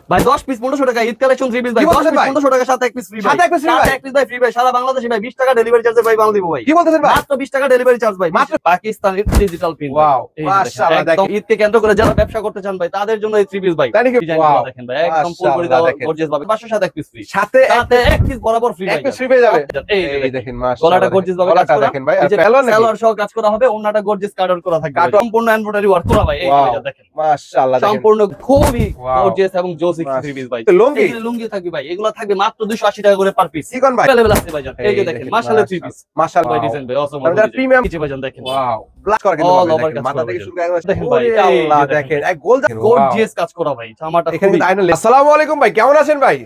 ভাই 10 পিস 1500 টাকা Eid collection 3 piece ভাই 10 পিস 1500 টাকা সাথে এক পিস ফ্রি ভাই সাথে এক পিস ভাই ফ্রি ভাই সারা বাংলাদেশে ভাই 20 টাকা ডেলিভারি চার্জে ভাই মাল দিব ভাই কি বলতেছেন ভাই মাত্র 20 টাকা ডেলিভারি চার্জ ভাই মাত্র পাকিস্তানি ডিজিটাল প্রিন্ট ওয়াও মাশাআল্লাহ দেখেন ঈদকে কেন্দ্র করে যারা ব্যবসা করতে চান ভাই তাদের জন্য এই 3 পিস ভাই ডিজাইনগুলো দেখেন ভাই একদম ফুল করে দাও গর্জিয়াস ভাবে 500 সাথে এক পিস ফ্রি সাথে এক পিস বরাবর ফ্রি ভাই এক পিস ফ্রি পেয়ে যাবে এই দেখেন মাশাআল্লাহ গলাটা গর্জিয়াস ভাবে কাজ করা দেখেন ভাই সালোয়ার সহ কাজ করা হবে ওন্নাটা গর্জিয়াস কাটন করা থাকবে সম্পূর্ণ এমব্রয়ডারি ওয়ার্ক করা ভাই এই দেখেন মাশাআল্লাহ দেখেন সম্পূর্ণ খুবই গর্জিয়াস এবং জোস 3 পিস ভাই লুঙ্গি থাকবে ভাই এগুলো থাকবে মাত্র 280 টাকা করে পার পিস কি কোন ভাই अवेलेबल আছে ভাই জান এই যে দেখেন মাশাআল্লাহ 3 পিস মাশাআল্লাহ ভাই ডিজাইন ভাই অসম প্রিমিয়াম কিছু ভাই জান দেখেন ওয়াও ব্ল্যাক করা কিন্তু মাথা থেকে শুরু করে দেখেন ভাই আল্লাহ দেখেন এক গর্জিয়াস কাজ করা ভাই জামাটা এখানে আসসালামু আলাইকুম ভাই কেমন আছেন ভাই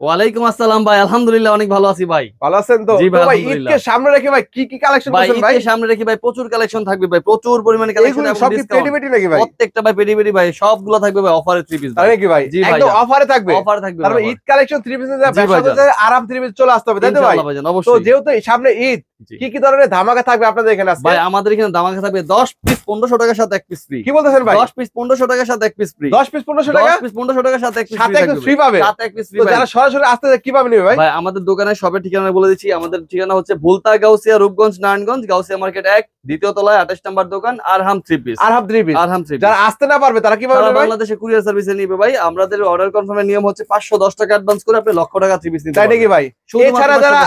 ওয়ালাইকুম আসসালাম ভাই আলহামদুলিল্লাহ অনেক ভালো আছি ভাই ভালো আছেন তো ভাই ঈদকে সামনে রেখে ভাই কি কি কালেকশন করছেন ভাই ঈদকে সামনে রেখে ভাই প্রচুর কালেকশন থাকবে ভাই প্রচুর পরিমাণে কালেকশন এবং সব কি পেডিমেটি নাকি ভাই প্রত্যেকটা ভাই পেডিমেটি ভাই সবগুলো থাকবে ভাই অফারে 3 পিস তাই নাকি ভাই একদম অফারে থাকবে তারপর ঈদ কালেকশন 3 পিস এর ব্যবসা করতে আরাম 3 পিস চলে আসতে হবে তাই তো ভাই তো যেহেতু সামনে ঈদ কি কি ধরনের ধামাকা থাকবে আপনাদের এখানে আছে ভাই আমাদের এখানে ধামাকা থাকবে 10 পিস 1500 টাকার সাথে এক পিস ফ্রি কি বলতেছেন ভাই 10 পিস 1500 টাকার সাথে এক পিস ফ্রি 10 পিস 1500 টাকা 10 পিস 1500 টাকার সাথে এক পিস ফ্রি পাবে সাথে এক পিস ফ্রি তো যারা সরাসরি আসতে কিভাবে নেবে ভাই ভাই আমাদের দোকানে সবের ঠিকানা বলে দিচ্ছি আমাদের ঠিকানা হচ্ছে ভুলতা গাউসিয়া রূপগঞ্জ নারায়ণগঞ্জ গাউসিয়া মার্কেট 1 দ্বিতীয় তলায় 28 নম্বর দোকান আরহাম 3 পিস আরহাম 3 পিস যারা আসতে না পারবে তারা কিভাবে নেবে বাংলাদেশে কুরিয়ার সার্ভিসে নিবে ভাই আমাদের অর্ডার কনফার্মের নিয়ম হচ্ছে 510 টাকা অ্যাডভান্স করে আপনি লক্ষ টাকা 3 পিস নিতে তাই নাকি ভাই এছাড়া যারা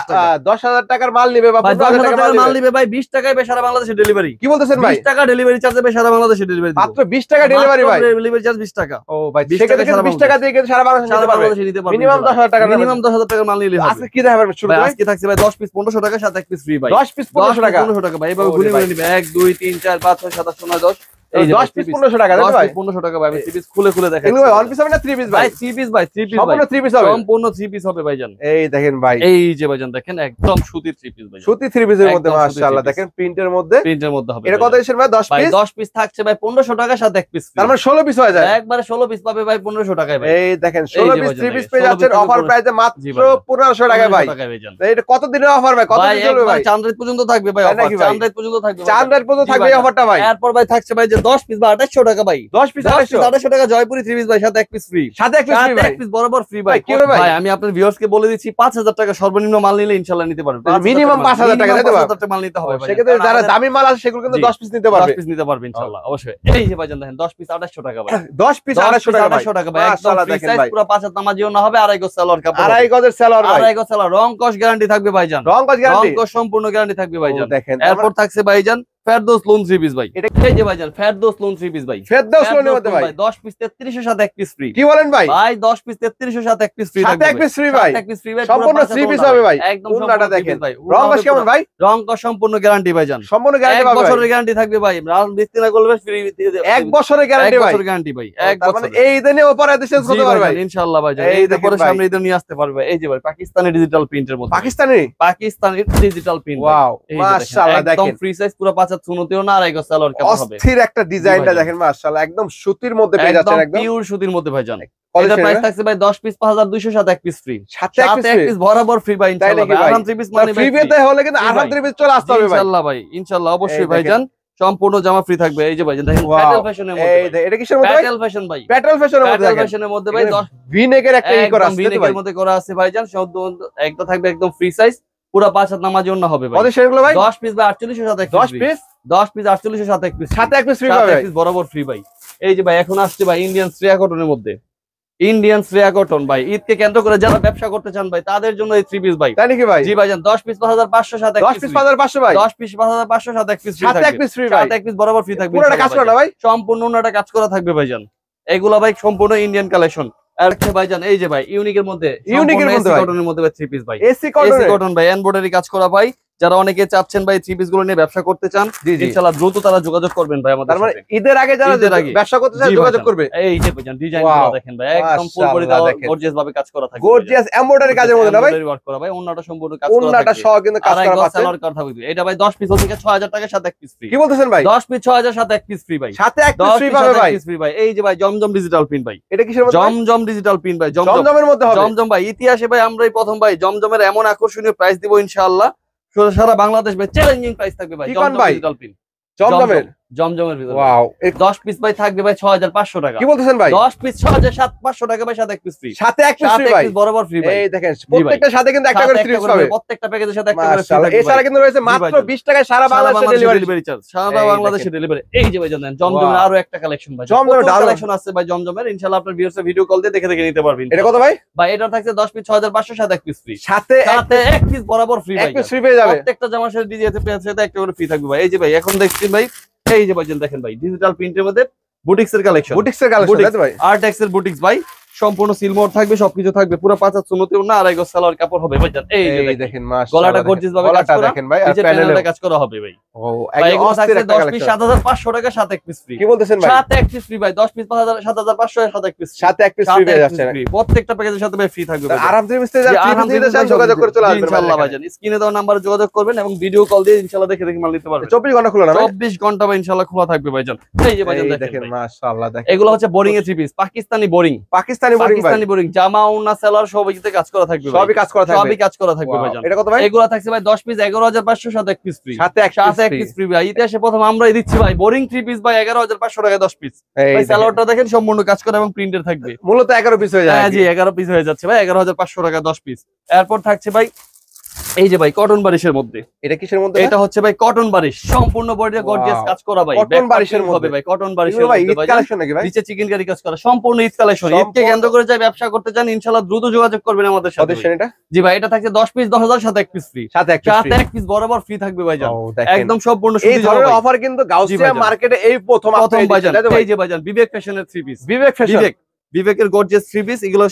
10000 টাকার মাল নেবে বা 10000 টাকার মাল নেবে ভাই 20 টাকায় সারা বাংলাদেশে ডেলিভারি কি বলতেছেন ভাই 20 টাকা ডেলিভারি চার্জে সারা বাংলাদেশে ডেলিভারি মাত্র 20 টাকা ডেলিভারি ভাই ডেলিভারি চার্জ 20 টাকা ও ভাই সেক্ষেত্রে 20 টাকা দিয়ে সারা বাংলাদেশে নিতে পারবে মিনিমাম 10000 টাকা মিনিমাম 10000 টাকার মাল নিলে হবে আজকে কি দেখাবেন শুরু করে আজকে থাকছে ভাই 10 পিস 1500 টাকা সাথে এক পিস ফ্রি ভাই 10 পিস 1500 টাকা 1500 টাকা ভাই এভাবে গুলি করে নিবে 1 2 3 4 5 6 7 8 9 10 এই 10 পিস 1500 টাকা ভাই 1500 টাকা ভাই আমি 3 পিস খুলে দেখাই এগুলো ভাই 1 পিস হবে না 3 পিস ভাই 3 পিস ভাই 3 পিস ভাই সম্পূর্ণ 3 পিস হবে সম্পূর্ণ 3 পিস হবে ভাইজান এই দেখেন ভাই এই যে ভাইজান দেখেন একদম সুতির 3 পিস ভাই সুতি 3 পিসের মধ্যে মাশাআল্লাহ দেখেন প্রিন্টের মধ্যে হবে এটা কত এসের ভাই 10 পিস 10 পিস থাকছে ভাই 1500 টাকার সাথে এক পিস তার মানে 16 পিস হয়ে যায় একবারে 16 পিস পাবে ভাই 1500 টাকায় ভাই এই দেখেন 16 পিস 3 পিস পেয়ে যাচ্ছেন অফার প্রাইসে মাত্র 1500 টাকা ভাই এটা কত দিনের অফার ভাই কত দিন চলবে ভাই চাঁদ রাত পর্যন্ত থাকবে ভাই অফার চাঁদ রাত পর্যন্ত থাকবে চাঁদ রাত পর্যন্ত থাকবে এই অফারটা ভাই এরপর ভাই থাকছে ভাই যে 10 পিস বা 2800 টাকা ভাই 10 পিস 2800 টাকা জয়পুরি 3 পিস ভাই সাথে এক পিস ফ্রি সাথে এক পিস ফ্রি ভাই এক পিস বরাবর ফ্রি ভাই কি হবে ভাই আমি আপনাদের ভিউয়ার্স কে বলে দিচ্ছি 5000 টাকা সর্বনিম্ন মাল নিলে ইনশাআল্লাহ নিতে পারবেন মিনিমাম 5000 টাকা দিতে পারবেন 5000 টাকা মাল নিতে হবে ভাই সেক্ষেত্রে যারা দামি মাল আছে সেগুলো কিন্তু 10 পিস নিতে পারবে 10 পিস নিতে পারবে ইনশাআল্লাহ অবশ্যই এই যে ভাইজান দেখেন 10 পিস 2800 টাকা ভাই 10 পিস 2800 টাকা ভাই 2800 টাকা ভাই একদম ফ্রি সাইজ পুরো 5 হাত নামাজিও না হবে আড়াই গজ সালোয়ার কাপড় আড়াই গজের সালোয়ার ভাই আড়াই গজ সালোয়ার রং কস গ্যারান্টি থাকবে ভাইজান রং কস গ্যারান্টি রং কস সম্পূর্ণ গ্যারান্টি থাকবে ভাইজান দেখেন এরপর থাকছে ভাইজান ফেরদৌস লোন 3 পিস ভাই এটা এই যে ভাইজান ফেরদৌস লোন 3 পিস ভাই ফেরদৌস লোনের মধ্যে ভাই 10 পিস 33 এর সাথে এক পিস ফ্রি কি বলেন ভাই ভাই 10 পিস 33 এর সাথে এক পিস ফ্রি থাকবে এক পিস ফ্রি ভাই এক পিস ফ্রি ভাই সম্পূর্ণ 3 পিস হবে ভাই একদম পুরোটা দেখেন রং কস কেমন ভাই রং কস সম্পূর্ণ গ্যারান্টি ভাইজান সম্পূর্ণ গ্যারান্টি পাবে 1 বছরের গ্যারান্টি থাকবে ভাই রাল বিক্রি না করলে ফ্রি 1 বছরের গ্যারান্টি ভাই 1 বছরের গ্যারান্টি ভাই 1 বছর মানে এই দিনে অফার এসে করতে পারবে ভাই ইনশাআল্লাহ ভাইজান এই পরে সামনে ঈদ নিয়ে আসতে পারবে এই যে ভাই পাকিস্তানি ডিজিটাল প্রিন্টের মধ্যে পাকিস্তানি ডিজিটাল প্রিন্ট ওয়াও মাশাআল্লাহ দেখেন একদম ফ্রি সাইজ পুরো 5 হাত সুনতিও না আড়াই গজ সালোয়ার কাপড় হবে অস্থির একটা ডিজাইনটা দেখেন মাশাআল্লাহ একদম সুতির মধ্যে পেয়ে যাচ্ছেন একদম পিওর সুতির মধ্যে ভাইজান এটা প্রাইস থাকছে ভাই 10 পিস 5200 সাথে এক পিস ফ্রি সাথে এক পিস বরাবর ফ্রি ভাই ইনশাআল্লাহ আরাম 3 পিস মানে ফ্রি পেতে হলে কিন্তু আরাম 3 পিস চলে আসতে হবে ভাই ইনশাআল্লাহ ভাই ইনশাআল্লাহ অবশ্যই ভাইজান সম্পূর্ণ জামা ফ্রি থাকবে এই যে ভাই দেখেন প্যাটেল ফ্যাশনের মধ্যে এই এটা কিসের মধ্যে প্যাটেল ফ্যাশন ভাই প্যাটেল ফ্যাশনের মধ্যে প্যাটেল ফ্যাশনের মধ্যে ভাই 10 ভিনেকের একটা ই করা আছে ভিনেকের মধ্যে করা আছে ভাইজান সব একটা থাকবে একদম ফ্রি সাইজ পুরো 5 হাত নামাজ জন্য হবে ভাই কত সেগুলো ভাই 10 পিস বা 48 এর সাথে এক পিস 10 পিস 10 পিস 48 এর সাথে এক পিস সাথে এক পিস ফ্রি পাবে এক পিস বরাবর ফ্রি ভাই এই যে ভাই এখন আসছে ভাই ইন্ডিয়ান শ্রেয়া কটনের মধ্যে ইন্ডিয়ান শ্রেয়া কটন ভাই ঈদকে কেন্দ্র করে যারা ব্যবসা করতে চান ভাই তাদের জন্য এই 3 পিস ভাই তাই নাকি ভাই জি ভাইজান 10 পিস 5500 সাথে 10 পিস 5500 ভাই 10 পিস 5500 সাথে এক পিস ফ্রি সাথে এক পিস ফ্রি ভাই সাথে এক পিস বরাবর ফ্রি থাকবে পুরোটা কাজ করা না ভাই সম্পূর্ণ ওনাটা কাজ করা থাকবে ভাইজান এগুলা ভাই সম্পূর্ণ ইন্ডিয়ান কালেকশন আর কি ভাইজান এই যে ভাই ইউনিকের মধ্যে কটনের মধ্যে ভাই 3 পিস ভাই এসি কটন ভাই এমব্রয়ডারি কাজ করা ভাই যারা অনেকে চাচ্ছেন ভাই 3 পিস গুলো নিয়ে ব্যবসা করতে চান ইনশাআল্লাহ দ্রুত তারা যোগাযোগ করবেন ভাই আমাদের তার মানে ঈদের আগে যারা ব্যবসা করতে চান যোগাযোগ করবে এই যে ভাইজান ডিজাইনগুলো দেখেন ভাই একদম ফুল বডি দাও গর্জিয়াস ভাবে কাজ করা থাকে গর্জিয়াস এমব্রয়ডারি কাজের মধ্যে না ভাই এমব্রয়ডারি ওয়ার্ক করা ভাই ওন্নাটা সম্পূর্ণ কাজ করা থাকে ওন্নাটা সহ কিন্তু কাজ করা আছে সালোয়ার কাট থাকবে এটা ভাই 10 পিস থেকে 6000 টাকার সাথে এক পিস ফ্রি কি বলতেছেন ভাই 10 পিস 6000 সাথে এক পিস ফ্রি ভাই সাথে এক পিস ফ্রি পাবে ভাই ফ্রি ভাই এই যে ভাই জমজম ডিজিটাল প্রিন্ট ভাই এটা কিসের মধ্যে জমজম ডিজিটাল প্রিন্ট ভাই জমজমের মধ্যে হবে জমজম ভাই ইতিহাসে ভাই আমরাই প্রথম ভাই জমজমের এমন আকর্ষণীয় প্রাইস দিব ইনশাআল্লাহ সারা বাংলাদেশ ভাই চ্যালেঞ্জিং প্রাইস থাকবে ভাই জমজম ডিজিটাল প্রিন্ট জমজমের জমজমের ভিতরে ওয়াও 10 পিস ভাই থাকবে ভাই 6500 টাকা। কি বলতেছেন ভাই? 10 পিস 6500 টাকা ভাই, সাথে এক পিস ফ্রি। সাথে এক পিস ফ্রি ভাই, বরাবর ফ্রি ভাই। এই দেখেন প্রত্যেকটার সাথে কিন্তু একটা করে ফ্রি পাবে, প্রত্যেকটা প্যাকেজের সাথে একটা করে ফ্রি মাশাআল্লাহ। এছাড়া কিন্তু রয়েছে মাত্র 20 টাকায় সারা বাংলাদেশে ডেলিভারি চার্জ, সারা বাংলাদেশে ডেলিভারি। এই যে ভাই জানেন জমজমের আরো একটা কালেকশন ভাই, জমজমের কালেকশন আছে ভাই জমজমের, ইনশাআল্লাহ আপনার ভিউয়ার্স ভিডিও কল দিয়ে দেখে দেখে নিতে পারবেন। এটা কত ভাই? ভাই এটা থাকছে 10 পিস 6500, সাথে এক পিস ফ্রি, সাথে এক পিস বরাবর ফ্রি ভাই, এক পিস ফ্রি পেয়ে যাবে। প্রত্যেকটা জামার সাথে ডিজাইনের সাথে একটা করে ফ্রি থাকবে ভাই। এই যে ভাই এখন দেখছি ভাই, এই যে ভাই দেখেন ভাই ডিজিটাল প্রিন্টের মধ্যে বুটিক্সের কালেকশন, ভাই আর্টেক্স এর বুটিক্স ভাই, সম্পূর্ণ সিলমোর থাকবে, সবকিছু থাকবে, পুরো 5 হাত সুন্নতিও না, আড়াই গজ সালোয়ার কাপড় হবে ভাই। এই যে দেখেন মাশাআল্লাহ, গলাটা গর্জিয়াস ভাবে কাজ করা, দেখেন ভাই আর প্যানেলে কাজ করা হবে ভাই। ও একদম অস্থির একটা কালেকশন। 10 পিস 7500 টাকা, সাথে এক পিস ফ্রি। কি বলতেছেন ভাই? সাথে এক পিস ফ্রি ভাই, 10 পিস 7500 এর সাথে এক পিস, সাথে এক পিস ফ্রি পেয়ে যাচ্ছে। প্রত্যেকটা প্যাকেজের সাথে ভাই ফ্রি থাকবে ভাই। আরাম থেকে মিস্তে যান, যোগাযোগ করে চলে আসবেন ইনশাআল্লাহ ভাইজান। স্ক্রিনে দেওয়া নম্বরে যোগাযোগ করবেন এবং ভিডিও কল দিয়ে ইনশাআল্লাহ দেখে দেখে মাল নিতে পারবেন। 24 ঘন্টা খোলা না ভাই? 24 ঘন্টা ভাই ইনশাআল্লাহ খোলা থাকবে ভাইজান। এই যে ভাইজান দেখেন মাশাআল্লাহ, দেখেন এগুলো হচ্ছে বোরিং এর three piece, Pakistani boring, Pakistani boring জামা ওন্না সেলার সবইতে কাজ করা থাকবে, সবই কাজ করা থাকবে ভাইজান। এটা কত ভাই? এগুলো থাকছে ভাই 10 পিস 11500, সাথে এক পিস ফ্রি, সাথে এক পিস ফ্রি ভাই। ইতিহাসে প্রথম আমরাই দিচ্ছি ভাই বোরিং থ্রি পিস ভাই 11500 টাকায় 10 পিস। ভাই সেলারটা দেখেন সম্পূর্ণ কাজ করা এবং প্রিন্টের থাকবে, মূলত 11 পিস হয়ে যায়। হ্যাঁ জি 11 পিস হয়ে যাচ্ছে ভাই, 11500 টাকা 10 পিস। এরপর থাকছে ভাই এই যে ভাই কটন বারিশের মধ্যে, এটা কিসের মধ্যে? এটা হচ্ছে ভাই কটন বারিশ, সম্পূর্ণ বডিতে গর্জিয়াস কাজ করা ভাই, কটন বারিশের মধ্যে ভাই, কটন বারিশের মধ্যে ঈদ কালেকশন নাকি ভাই? নিচে চিকেন কারি কাজ করা, সম্পূর্ণ ঈদ কালেকশন। ঈদকে কেন্দ্র করে যাই ব্যবসা করতে চান ইনশাআল্লাহ দ্রুত যোগাযোগ করবেন আমাদের সাথে। এটা জি ভাই, এটা থাকছে 10 পিস 10000, সাথে এক পিস ফ্রি, সাথে এক পিস বরাবর ফ্রি থাকবে ভাইজান, একদম সম্পূর্ণ এই ধরনের অফার কিন্তু গাউসিয়া মার্কেটে এই প্রথম ভাইজান। এই যে ভাইজান বিবেক ফ্যাশনের থ্রি পিস, বিবেকের গর্জিয়াস থ্রি পিস, এগুলো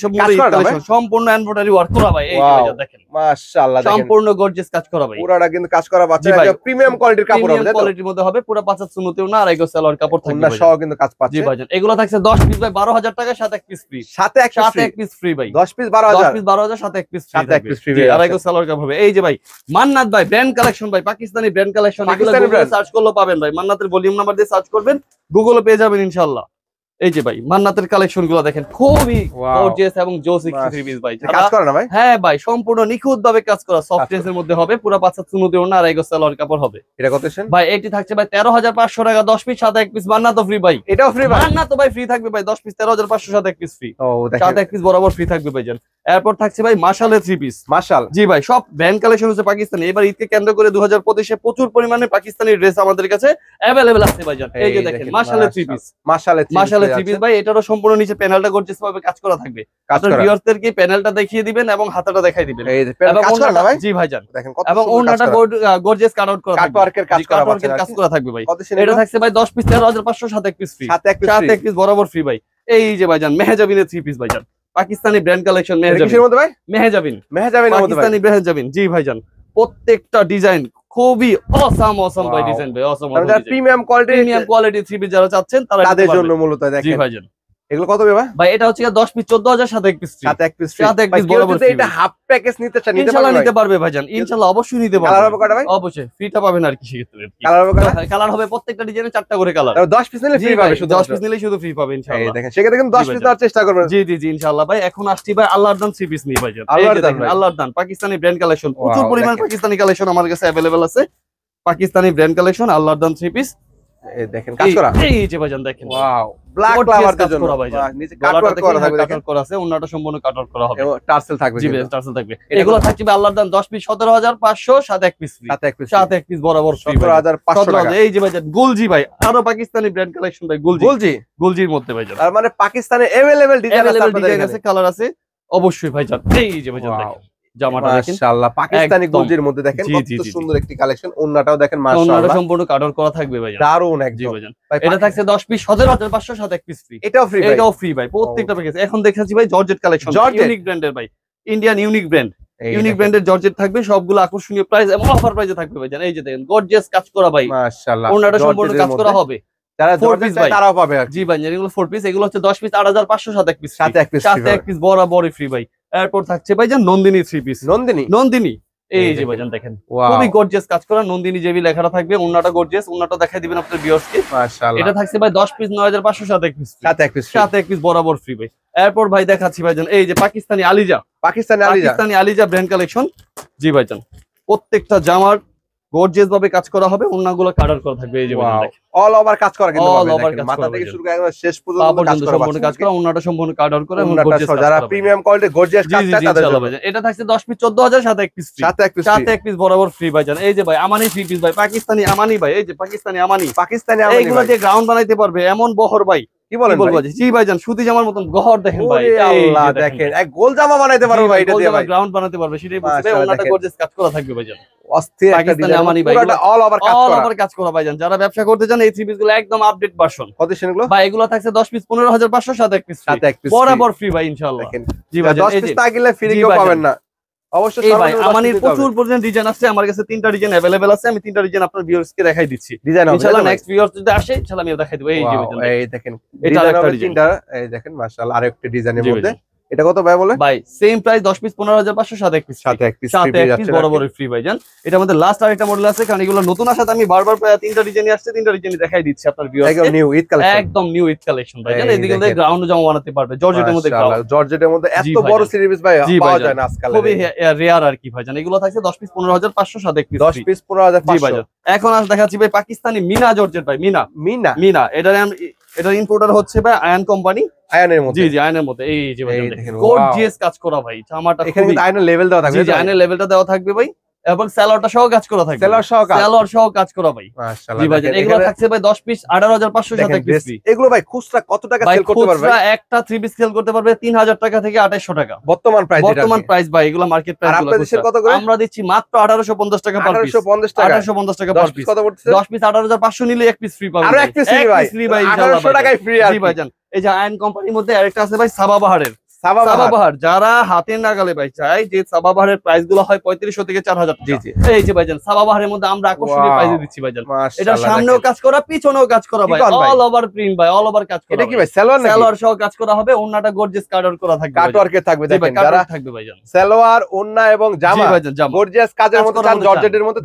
সম্পূর্ণ এমব্রয়ডারি ওয়ার্ক করা ভাই। এই যে ভাইজান দেখেন মাশাআল্লাহ, সম্পূর্ণ গর্জিয়াস কাজ করা ভাই, পুরোটা কিন্তু কাজ করা বাচ্চা একটা প্রিমিয়াম কোয়ালিটির কাপড় হবে, কোয়ালিটির মধ্যে হবে, পুরো 5 হাত সুন্নতিও না, আড়াই গজ সালোয়ার কাপড় থাকবে না, সব কিন্তু কাজ পাচ্ছে। জি ভাইজান, এগুলো থাকছে 10 পিস ভাই 12000 টাকা, সাথে এক পিস ফ্রি, সাথে এক পিস ফ্রি ভাই। 10 পিস 12000, সাথে এক পিস ফ্রি, আড়াই গজ সালোয়ার কাপড় হবে। এই যে ভাই মান্নাত ভাই ব্র্যান্ড কালেকশন ভাই, পাকিস্তানি ব্র্যান্ড কালেকশন, এগুলো গুগলে সার্চ করলে পাবেন ভাই, মান্নাতের ভলিউম নাম্বার দিয়ে সার্চ করবেন, গুগলে পেয়ে যাবেন ইনশাআল্লাহ। এই যে ভাই মান্নাতের কালেকশন গুলো দেখেন, খুবই গর্জিয়াস এবং জোসি থ্রি পিস ভাই, কাজ করা না ভাই? হ্যাঁ ভাই, সম্পূর্ণ নিখুঁত ভাবে কাজ করা, সফটনেস এর মধ্যে হবে, পুরো 5 হাত সুন্নতিও না, আড়াই গজ সালোয়ার কাপড় হবে। এটা কত ভাই? এটি থাকছে ভাই 13500 টাকা 10 পিস, সাথে এক পিস। মান্নাত ফ্রি ভাই, এটাও ফ্রি, মান্নাত ভাই ফ্রি থাকবে ভাই, 10 পিস 13500, সাথে এক পিস ফ্রি, সাথে এক পিস বরাবর ফ্রি থাকবে ভাইজান। এরপর থাকছে ভাই মাশালের থ্রি পিস, মাশাল। জি ভাই, সব ব্র্যান্ড কালেকশন হচ্ছে পাকিস্তানি। এবার ঈদকে কেন্দ্র করে 2025-এ প্রচুর পরিমাণে পাকিস্তানি ড্রেস আমাদের কাছে अवेलेबल আছে ভাইজান। এই যে দেখেন মাশালের থ্রি পিস, মাশালের থ্রি পিস ভাই, এটারও সম্পূর্ণ নিচে প্যানেলটা গর্জিয়াস ভাবে কাজ করা থাকবে। আপনার ভিউয়ারদেরকে প্যানেলটা দেখিয়ে দিবেন এবং হাতাটা দেখাই দিবেন। জি ভাইজান, এবং ওন্নাটা গর্জিয়াস কাট আউট করা থাকবে, কাটওয়ার্কের কাজ করা থাকবে ভাই। এটা থাকছে ভাই 10 পিস 13500, সাথে এক পিস ফ্রি, সাথে এক পিস বরাবর ফ্রি ভাই। এই যে ভাইজান মেহজাবিনের থ্রি পিস ভাইজান, পাকিস্তানি ব্র্যান্ড কালেকশন, মেহজাবিন পাকিস্তানি মেহজাবিন। জি ভাইজান, প্রত্যেকটা ডিজাইন খুবই অসাম ভাই, ডিজাইন ভাই awesome, premium quality three piece যারা চাচ্ছেন তাদের জন্য মূলত। জি ভাইজান, এগুলো কত ভাই? এটা হচ্ছে 10 পিস 14000, সাথে এক পিস ফ্রি, সাথে এক পিস বরাবর ফ্রি। এটা হাফ প্যাকেজ নিতে চান ইনশাআল্লাহ নিতে পারবে ভাইজান, ইনশাআল্লাহ অবশ্যই নিতে পারবে। কালার হবে কয়টা ভাই? অবশ্যই ফ্রিটা পাবেন আর কি সেক্ষেত্রে। কালার হবে কয়টা? কালার হবে প্রত্যেকটা ডিজাইনে 4টা করে কালার। 10 পিস নিলে ফ্রি পাবে, শুধু 10 পিস নিলে শুধু ফ্রি পাবে ইনশাআল্লাহ। এই দেখেন সেক্ষেত্রে কিন্তু 10 পিস দেওয়ার চেষ্টা করবেন। জি ইনশাআল্লাহ ভাই। এখন আসছি ভাই আল্লাহর দান থ্রি পিস নিয়ে ভাইজান। আল্লাহর দান পাকিস্তানি ব্র্যান্ড কালেকশন, প্রচুর পরিমাণ পাকিস্তানি কালেকশন আমার কাছে अवेलेबल আছে, পাকিস্তানি ব্র্যান্ড কালেকশন আল্লাহর দান থ্রি পিস। এই দেখেন কাজ করা, এই যে ভাইজান দেখেন, ওয়াও ব্ল্যাক ফ্লাওয়ারদের জন্য নিচে কাটওয়ার্ক করা থাকবে, কাটওয়ার্ক করা আছে, ওন্নাটা সম্পূর্ণ কাটওয়ার্ক করা হবে, টার্সেল থাকবে। জি টার্সেল থাকবে। এগুলো থাকবে আল্লাহর দান 10 পিস 17500, সাথে এক পিস ফ্রি, সাথে এক পিস বরাবর ফ্রি 17500 টাকা। এই যে ভাইজান গুলজি ভাই, আরো পাকিস্তানি ব্র্যান্ড কালেকশন ভাই, গুলজির মধ্যে ভাইজান, আর মানে পাকিস্তানে अवेलेबल ডিজাইন আছে, কালার আছে অবশ্যই ভাইজান। এই যে ভাইজান দেখেন জামাটা দেখেন, মাশাআল্লাহ পাকিস্তানি গুলজির মধ্যে দেখেন কত সুন্দর একটি কালেকশন। ওন্নাটাও দেখেন মাশাআল্লাহ, ওন্নাটা সম্পূর্ণ কাটওয়ার্ক করা থাকবে ভাইজান, দারুন একদম। জি ভাইজান, এটা থাকছে 10 পিস 17500, সাথে এক পিস ফ্রি, এটাও ফ্রি ভাই, এটাও ফ্রি ভাই, প্রত্যেকটা প্যাকেজ। এখন দেখাচ্ছি ভাই জর্জেট কালেকশন, ইউনিক ব্র্যান্ডের ভাই, ইন্ডিয়ান ইউনিক ব্র্যান্ডের জর্জেট থাকবে, সবগুলো আকর্ষণীয় প্রাইস এবং অফার প্রাইসে থাকবে ভাইজান। এই যে দেখেন গর্জিয়াস কাজ করা ভাই, মাশাআল্লাহ, ওন্নাটা সম্পূর্ণ কাজ করা হবে, যারা জর্জেট চায় তারাও পাবে। জি ভাই, এগুলো 4 পিস, এগুলো হচ্ছে 10 পিস 8500, সাথে এক পিস, সাথে এক পিস বরাবরই ফ্রি ভাই। এরপর থাকছে ভাইজান নন্দিনী থ্রি পিস, নন্দিনী এই যে ভাইজান দেখেন খুবই গর্জিয়াস কাজ করা, নন্দিনী জেবি লেখাটা থাকবে, ওন্নাটা গর্জিয়াস, ওন্নাটা দেখাই দিবেন আপনাদের ভিউয়ার্সকে, মাশাআল্লাহ। এটা থাকছে ভাই 10 পিস 9500, সাথে এক পিস বরাবর ফ্রি ভাই। এরপর ভাই দেখাচ্ছি ভাইজান এই যে পাকিস্তানি আলিজা ব্র্যান্ড কালেকশন। জি ভাইজান, প্রত্যেকটা জামার গর্জিয়াস ভাবে কাজ করা হবে, ওন্নাগুলো কালার করা থাকবে এই যে অল ওভার কাজ করা কিন্তু অল ওভার কাজ মাথা থেকে শুরু করে একদম শেষ পর্যন্ত সম্পূর্ণ কাজ করা, ওন্নাটা সম্পূর্ণ কালার করে এবং গর্জিয়াস যারা প্রিমিয়াম কোয়ালিটি গর্জিয়াস কাজ চায় তাদের জন্য এটা থাকছে 10 পিস 14000 সাথে এক পিস ফ্রি, সাথে এক পিস বরাবর ফ্রি ভাইজান। এই যে ভাই আমানি 3 পিস ভাই, পাকিস্তানি আমানি ভাই, এই যে পাকিস্তানি আমানি এইগুলো দিয়ে গ্রাউন্ড বানাইতে পারবে এমন বহর ভাই, কি বলেন ভাই? জি ভাইজান, সুতি জামার মতন গহর দেখেন ভাই, আল্লাহ দেখেন এক গোল জামা বানাইতে পারবে ভাই, এটা দিয়ে ভাই গ্রাউন্ড বানাতে পারবে, সেটাই বলছে। ওন্নাটা গর্জিয়াস কাজ করা থাকবে ভাইজান, অস্থির একটা ডিজাইন, পুরোটা অল ওভার কাজ করা ভাইজান। যারা ব্যবসা করতে চান এই থ্রি পিস গুলো একদম আপডেট ভার্সন। কত সেগুলো ভাই? এগুলো থাকছে 10 পিস 15500 সাথে এক পিস বরাবর ফ্রি ভাই ইনশাআল্লাহ। জি ভাই, 10 পিস তাগিলে ফ্রি কেউ পাবেন না অবশ্যই। এই ভাই আমানির প্রচুর পরিমাণ ডিজাইন আছে, আমার কাছে 3টা ডিজাইন अवेलेबल আছে, আমি 3টা ডিজাইন আপনার ভিউয়ার্স কে দেখাই দিচ্ছি ইনশাআল্লাহ। নেক্সট ভিউয়ার্স যদি আসে ইনশাআল্লাহ আমি দেখাই দেব। এই যে ভাই এই দেখেন এটা আরেকটা ডিজাইন, এই দেখেন মাশাআল্লাহ আরেকটা ডিজাইনের মধ্যে। এটা কত ভাই বলে? ভাই সেম প্রাইস 10 পিস 15500 সাথে এক পিস বরাবর ফ্রি ভাইজান। এটা আমাদের লাস্ট আরেকটা মডেল আছে, কারণ এগুলো নতুন আসাতে আমি বারবার 3টা ডিজাইনই আসছে, 3টা ডিজাইনই দেখাই দিচ্ছি আপনার ভিউয়ার্স কে। নিউ ঈদ কালেকশন, একদম নিউ ঈদ কালেকশন ভাইজান। এদিকে গ্রাউন্ড জামা বানাতে পারবে জর্জেটের মধ্যে, জর্জেটের মধ্যে এত বড় সিরিজ ভাই পাওয়া যায় না আজকাল, খুবই রেয়ার আর কি ভাইজান। এগুলো থাকছে 10 পিস 15500 সাথে এক পিস 10 পিস 15500। এখন আজ দেখাচ্ছি ভাই পাকিস্তানি মিনা জর্জেট ভাই, মিনা এটার ইম্পোর্টার হচ্ছে ভাই আয়ন কোম্পানি, আয়নের মধ্যে। জি আয়নের মধ্যে। এই যে ভাই গর্জিয়াস কাজ করা ভাই, জামাটা এখানে কিন্তু আয়নের লেভেল দেওয়া থাকবে, জি আয়নের লেভেলটা দেওয়া থাকবে ভাই, এবং সালোয়ারটা সহ কাজ করা থাকবে, সালোয়ার সহ কাজ করা ভাই মাশাআল্লাহ। জি ভাই, এগুলো থাকছে ভাই 10 পিস 18500 সাথে এক পিস ফ্রি। এগুলো ভাই খুচরা কত টাকা সেল করতে পারবে? খুচরা একটা 3 পিস সেল করতে পারবে 3000 টাকা থেকে 2800 টাকা বর্তমান প্রাইস ভাই। এগুলো মার্কেট প্রাইস গুলো কত করে? আমরা দিচ্ছি মাত্র 1850 টাকা পার পিস, 1850 টাকা 1850 টাকা পার পিস। কত পড়ছে? 10 পিস 18500 নিলে এক পিস ফ্রি পাবেন, আর এক পিস ফ্রি ভাই 1800 টাকায় ফ্রি। জি ভাইজান, এই যে আয়ন কোম্পানির মধ্যে আরেকটা আছে ভাই সাবাবাহারের, সাবাবাহার যারা হাতের নাগালে ভাই চাই যে সাবাবাহারের প্রাইস গুলো হয় 3500 থেকে 4000 টাকা। জি এই যে ভাইজান সাবাবাহারের মধ্যে আমরা আকর্ষণীয় প্রাইসে দিচ্ছি ভাইজান। এটা সামনেও কাজ করা পিছনেও কাজ করা ভাই, অল ওভার প্রিন্ট ভাই, অল ওভার কাজ করা। এটা কি ভাই সালোয়ার নাকি? সালোয়ার সহ কাজ করা হবে, ওন্নাটা গর্জিয়াস কাটওয়ার্ক করা থাকবে, কাটওয়ার্কে থাকবে দেখেন, যারা থাকবে ভাইজান সালোয়ার ওন্না এবং জামা গর্জিয়াস কাজের মধ্যে চান জর্জেটের মধ্যে,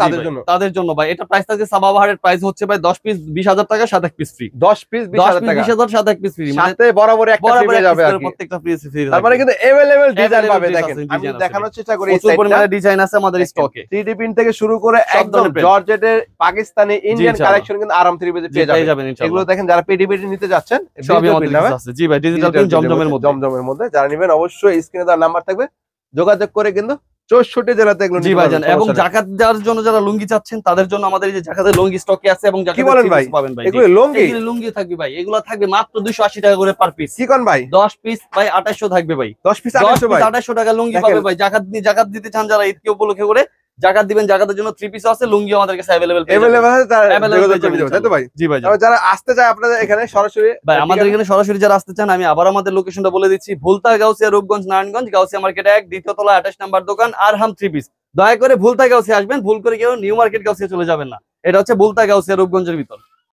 তাদের জন্য ভাই এটা প্রাইস থাকছে সাবাবাহারের প্রাইস হচ্ছে ভাই 10 পিস 20000 টাকা সাথে এক পিস ফ্রি, 10 পিস 20000 টাকা 20000 সাথে এক পিস ফ্রি, সাথে বরাবর একটা ফ্রি পেয়ে যাবে আর কি, প্রত্যেকটা ফ্রি ফ্রি। তার মানে কিন্তু अवेलेबल ডিজাইন পাবে। দেখেন আমি দেখানোর চেষ্টা করি, প্রচুর পরিমাণে ডিজাইন আছে আমাদের স্টকে, 3D প্রিন্ট থেকে শুরু করে একদম জর্জেটের পাকিস্তানি ইন্ডিয়ান কালেকশন কিন্তু আরাম 3 পিসে পেয়ে যাবেন ইনশাআল্লাহ। এগুলো দেখেন যারা পিডিবিটি নিতে যাচ্ছেন সবই আমাদের কাছে আছে। জি ভাই, ডিজিটাল প্রিন্ট জমজমের মধ্যে যারা নেবেন অবশ্যই স্ক্রিনে দেওয়া নাম্বার থাকবে, যোগাযোগ করে কিন্তু 64 জেলাতে এগুলো নিতে পারবেন। এবং জাকাত দেওয়ার জন্য যারা লুঙ্গি চাচ্ছেন তাদের জন্য আমাদের এই যে জাকাতের লুঙ্গি স্টকে আছে, এবং জাকাতের পিস পাবেন ভাই। এগুলো লুঙ্গি থাকবে ভাই, এগুলো থাকবে মাত্র 280 টাকা করে পার পিস। কি কোন ভাই? 10 পিস ভাই 2800 থাকবে ভাই, 10 পিস 2800 টাকা লুঙ্গি পাবে ভাই। জাকাত দিতে চান যারা ঈদকে উপলক্ষে করে জাকাত দিবেন, জাকাতের জন্য 3 পিস আছে, লুঙ্গি আমাদের কাছে अवेलेबल আছে, তাই তো ভাই? জি ভাই, যারা আসতে চায় আপনাদের এখানে সরাসরি ভাই, আমাদের এখানে সরাসরি যারা আসতে চান আমি আবার আমাদের লোকেশনটা বলে দিচ্ছি, ভুলতা গাউসিয়া রূপগঞ্জ নারায়ণগঞ্জ, গাউসিয়া মার্কেট 1 দ্বিতীয় তলা 28 নাম্বার দোকান আরহাম 3 পিস। দয়া করে ভুলতা গাউসিয়া আসবেন, ভুল করে কেউ নিউ মার্কেট গাউসিয়া চলে যাবেন না, এটা হচ্ছে ভুলতা গাউসিয়া রূপগঞ্জের ভিতর।